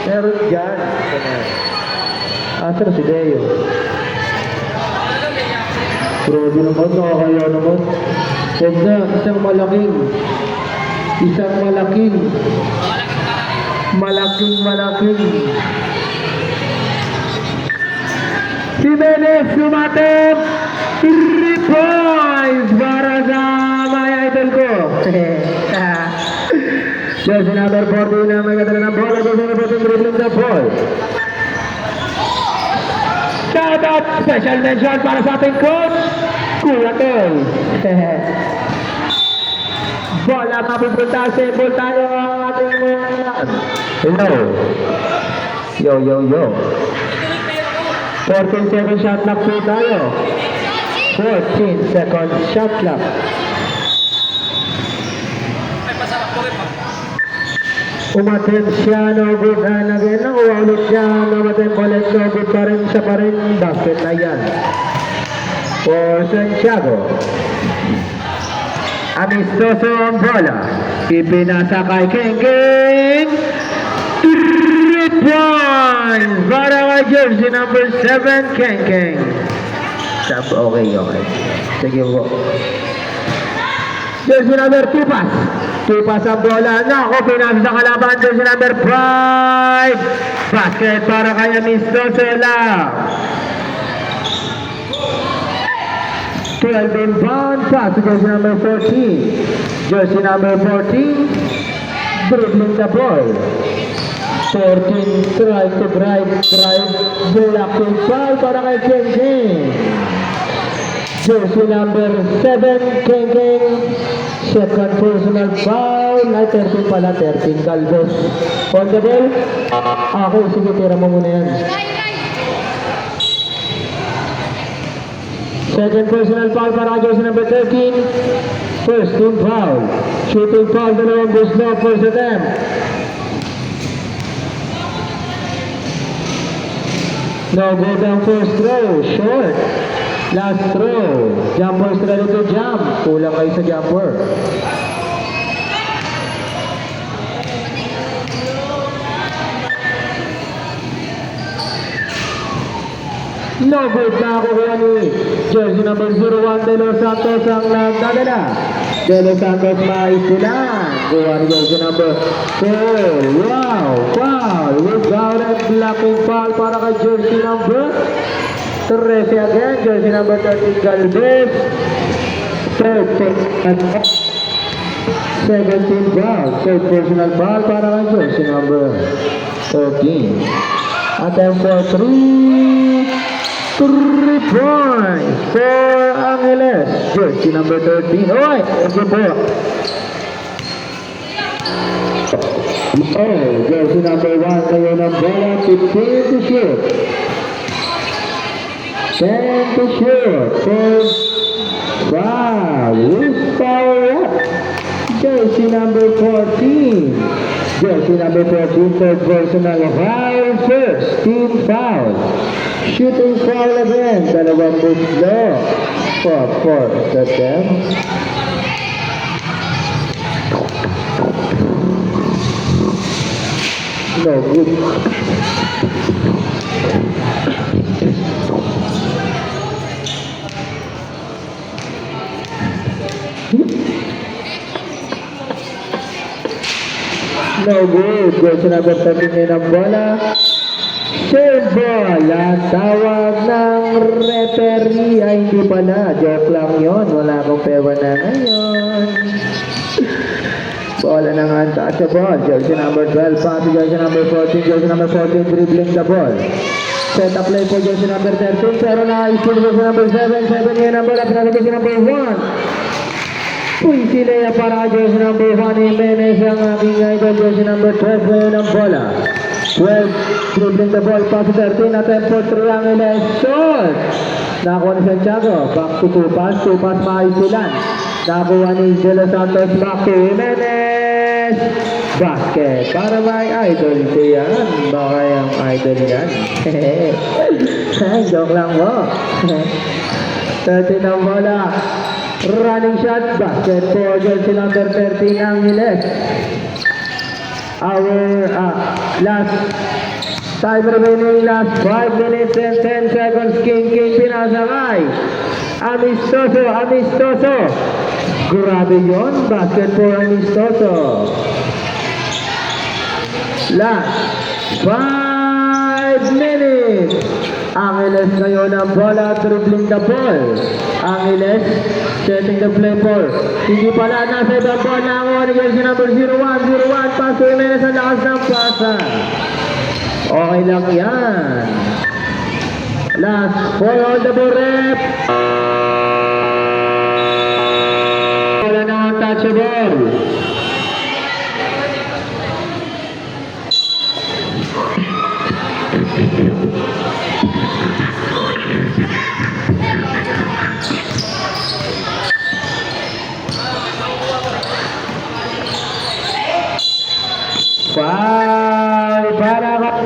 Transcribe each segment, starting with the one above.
Meron dyan. Asa na si Deo? Grabe naman, nakakaya naman. Huwag na, isang malaking. Jimenez sumatip 3 points para sa my idol ko. Jersey number 14 na may kadala ng bola. Jersey number 14 dribbling the ball. Shout out, special mention para sa ating coach Kuya Toy. Bola mapupunta sa ball tayo ang ating hello. Yo 14 second shot clock po tayo. 14 second shot clock. Umatin siya, no good na again. Ulit siya, umatin ulit, no good pa rin siya pa rin. Basket na yan. For Santiago. Amistoso ang bola. Ipinasa kay Kengking. 3 points para kay jersey number 7, Kengking. Okay. Sige po. Jersey number 2 pass. 2 pass ang bola. Nako, pinasa sa kalaban. Jersey number 5. Basket para kay Amistoso lang. 12 inbound pass to jersey number 14. Jersey number 14 dribbling the ball. 14 try to drive blocking foul para kay Kengking. Jersey number 7 Kengking, second personal foul. Ay 13 pala, 13 Galvez on the ball. Okay, sige, tira mo muna yan. Second personal foul para jersey number 13. First team foul. Shooting foul, dalawang gusto, first attempt. No good ang first throw. Short. Last throw. Jumper's ready to jump. Kulang kayo sa jumper. No good na kukuha ni jersey number 01 De Los Santos ang nagdadala. De Los Santos maisilan. Kuha ni jersey number 4. Wow! Foul! Without a blocking foul para kay jersey number 13 again. Jersey number 13 Galvez. Third personal 17 foul. Third personal foul para kay jersey number 13. Attempt for 3 points for Angeles. Jersey number 13. Alright, thank you po. Jersey number 1 ngayon ang bola. 15 to shoot. 10 to shoot. 5. Loose power up. Jersey number 14. Jersey number 14. Third personal foul. First team foul. Shooting foul again. Dalawang buslo. For attempt. No good. No good. Jersey number 13 din ang bola. Third ball. Ang tawag ng referee ay hindi pala. Joke lang yun. Wala akong pera na ngayon. Bola ng untouchable. Jersey number 12. Pass to jersey number 14. Jersey number 14 dribbling the ball. Set up play for jersey number 13. Pero na-issue jersey number 7. 7 yan ang bola. Pinasa jersey number 1. Puisilea para jersey number 1. Jimenez ang aking idol. Jersey number 12 ngayon ang bola. 12 dribbling the ball. Pass to 13. Attempt for triangle. Shot. Nakuha ni Santiago. Back to 2 pass. 2 pass maisilan. Nakuha ni De Los Santos. Back to Jimenez. Basket. Para may idol ko yan. Baka yung idol yan. Joke lang mo. 13 ang bola. Running shot. Basket for jersey number 13 Angeles. our last time remaining, last 5 minutes and 10 seconds. King pinasakay. Amistoso. Grabe yun, basket for Amistoso. Last 5 minutes. Angeles ngayon ang bola, dribbling the ball. Angeles setting the play for. Hindi pala nasa ibang ball na ako. Jersey number 01, paso Jimenez ang lakas ng pasa. Okay lang yan. Last 4 on the ball rep. Wala na ang touchable.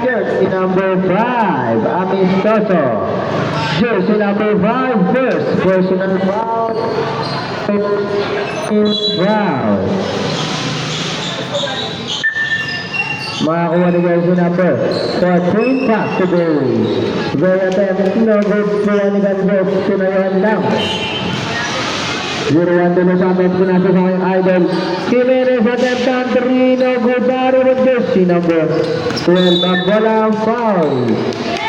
Jersey number 5, Amistoso. Jersey number 5, first personal foul. Makakuha ni jersey number 14, pass to goal. Very attempt, no good for any Gandos. Sinayaan lang. 0-1 din sa atin, pinasa sa kanyang idol. Jimenez attempt on 3, no good. Baro with jersey number 12, magwala ang foul.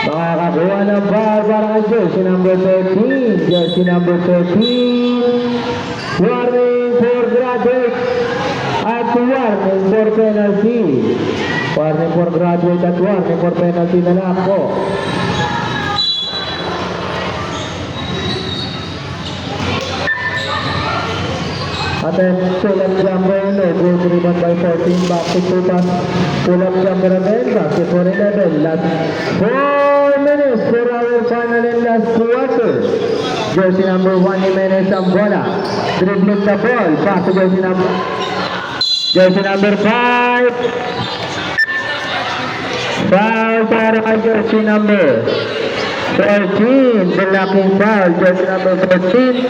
Makakakuha ng foul para kay jersey number 13. Jersey number 13. Warning for graduate at warning for penalty. Warning for graduate at warning for penalty na lang po. Attempt pull-up jumper, no goal, rebound by 14, basket to pass, pull-up jumper again, basket for 11, last 4 minutes for our final and last quarter. Jersey number 1, Jimenez ang bola, dribbling the ball, pass to jersey number 5, foul para kay jersey number 13, blocking foul, jersey number 14,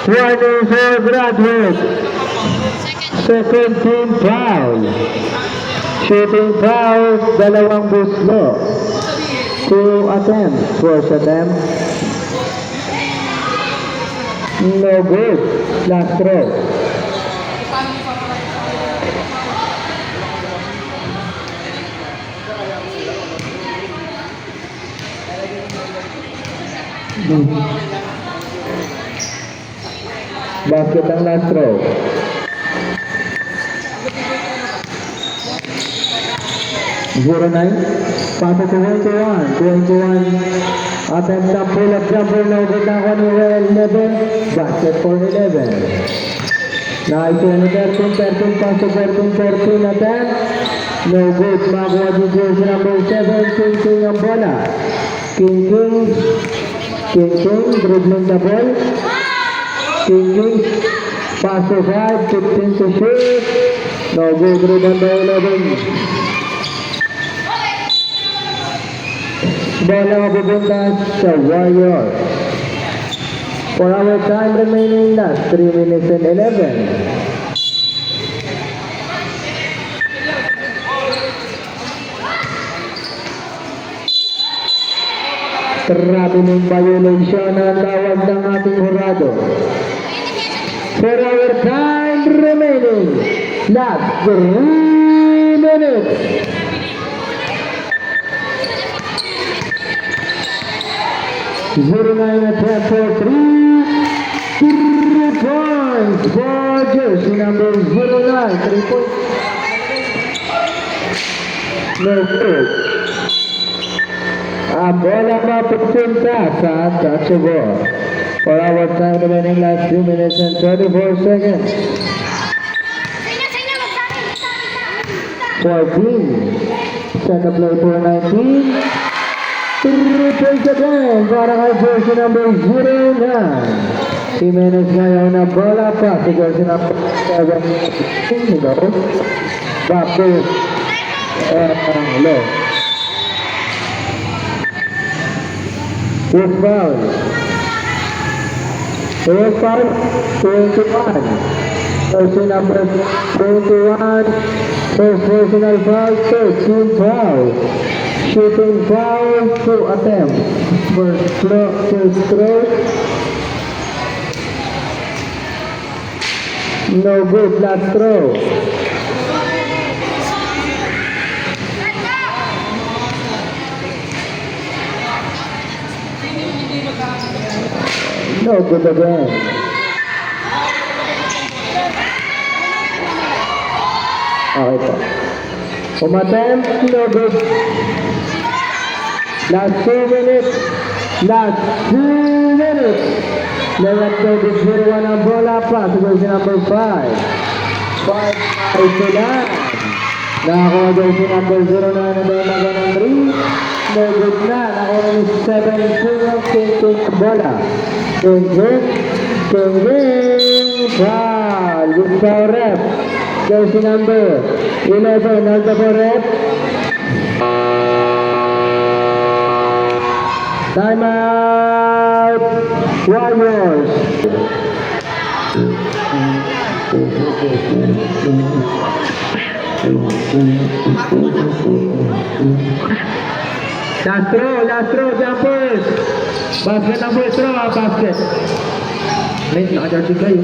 warning for graduate. Second team foul. Shooting foul, dalawang buslo. 2 attempts, first attempt. No good. Last throw. Basket ang last throw. Pass to 21. Attempt na pull-up jumper, no good na ako ni Well 11. Basket for 11. Nice ni 13, pass to 14 attempt. No good, makuha din jersey number 7, King ang bola. King, dribbling the ball. King, pass to 5, 15 to shoot. No good, rebound by 11. Bola mapupunta sa Warrior. For our time remaining, last 3 minutes and 11. Traveling violation ang tawag ng ating hurado. For our time remaining, last 3 minutes. Attempt for 3 points for jersey number 09. 3 points. No good. Ang bola mapupunta sa touchable. For our time remaining, last 2 minutes and 34 seconds. 14. Second play for 19. 3 points again para kay jersey number 09. Jimenez ngayon na bola pa sa jersey number 7. Back to low. First foul. 21. Jersey number 21. First personal foul, third team foul. Shooting foul, 2 attempts. First throw. No good, last throw. No good again. Okay po. Umatem, no good. Last 2 minutes. Last 2 minutes. Lelat ko with 0-1 ang bola pa. Siguro si number 5. 5 ay sila. Nakakuha daw si number 0 na nabalaga ng 3. No good na. Nakakuha ni 7 King bola. King. Foul. Good foul rep. Jersey number 11. Nalta po rep. Time out. Warriors. Last throw, jumpers. Basket ang first throw, basket. Wait, naka-charger kayo.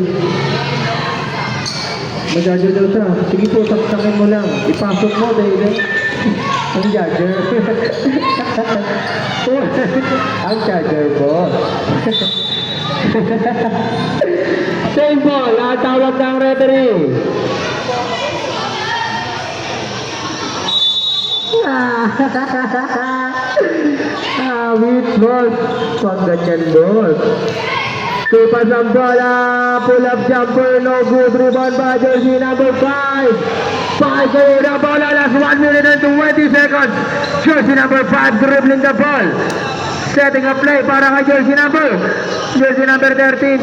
Mag-charger daw siya. Sige po, saksakin mo lang. Ipasok mo, David. Ang charger. Ang charger po. Same ball, tawag ng referee. With balls. Pag ganyan balls. Tupas ang bola. Pull up jumper. No good. Rebound by jersey number 5. 5 kayo na bola. Last 1 minute and 20 seconds. Jersey number 5 dribbling the ball. Setting a play para kay jersey number 13.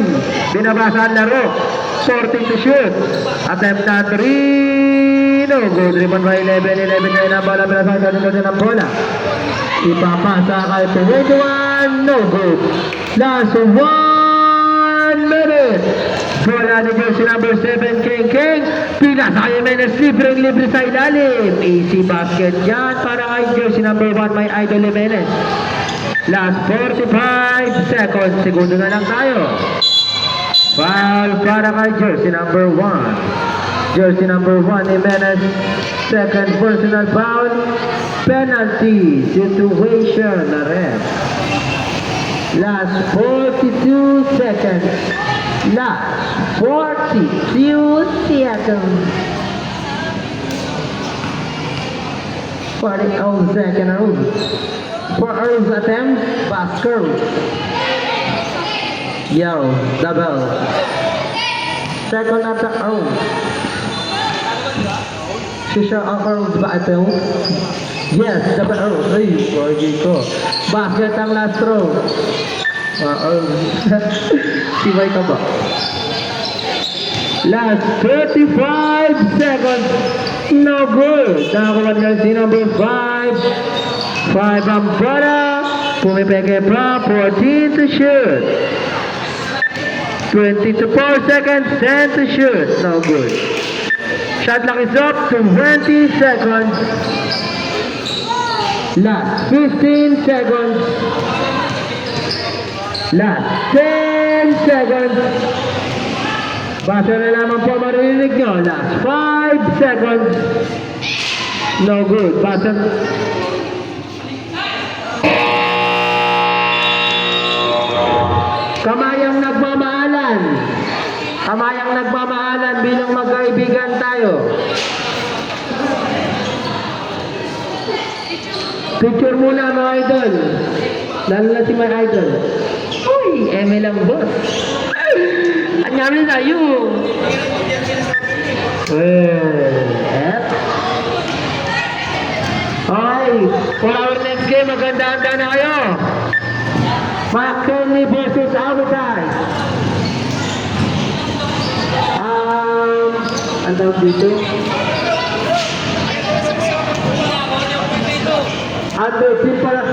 Binabasa ang laro. 14 to shoot. Attempt na 3. No good. Rebound by 11 kayo na bola. Binabasa ang bola. Ipapasa kay 21. No good. Last 1 minute. Bola ni jersey number 7, King. Pinasa kay Jimenez, libre sa ilalim. Easy basket dyan para kay jersey number 1, may idol Jimenez. Last 45 seconds. Segundo na lang tayo. Foul para kay jersey number 1. Jersey number 1, Jimenez. Second personal foul. Penalty situation na ref. Last 42 seconds. Last 42 seconds. 40 second round. For Earl's attempt, basket. Yo, double. Second attack round. Sisha ang Earl's ba ito? Yes, double Earl. Ay, forgy ko. Basket ang last throw. Sibay ka ba? Last 35 seconds. No good. Nakakuha niya si number 5. 5 ang bola. Pumipeke pa. 14 to shoot. 20 to 4 seconds. 10 to shoot. No good. Shot clock is up to 20 seconds. Last 15 seconds. Last 10 seconds. Basta na lamang po marinig nyo. Last 5 seconds. No good. Basta. Kamayang nagmamaalan. Kamayang nagmamaalan bilang magkaibigan tayo. Picture muna mga idol. Lalo na si mga idol. Uy, eme lang boss. Anyari tayo. Okay, for our next game, maganda-handa na kayo. McKinley versus Albatay. Ang tawag dito? Under team para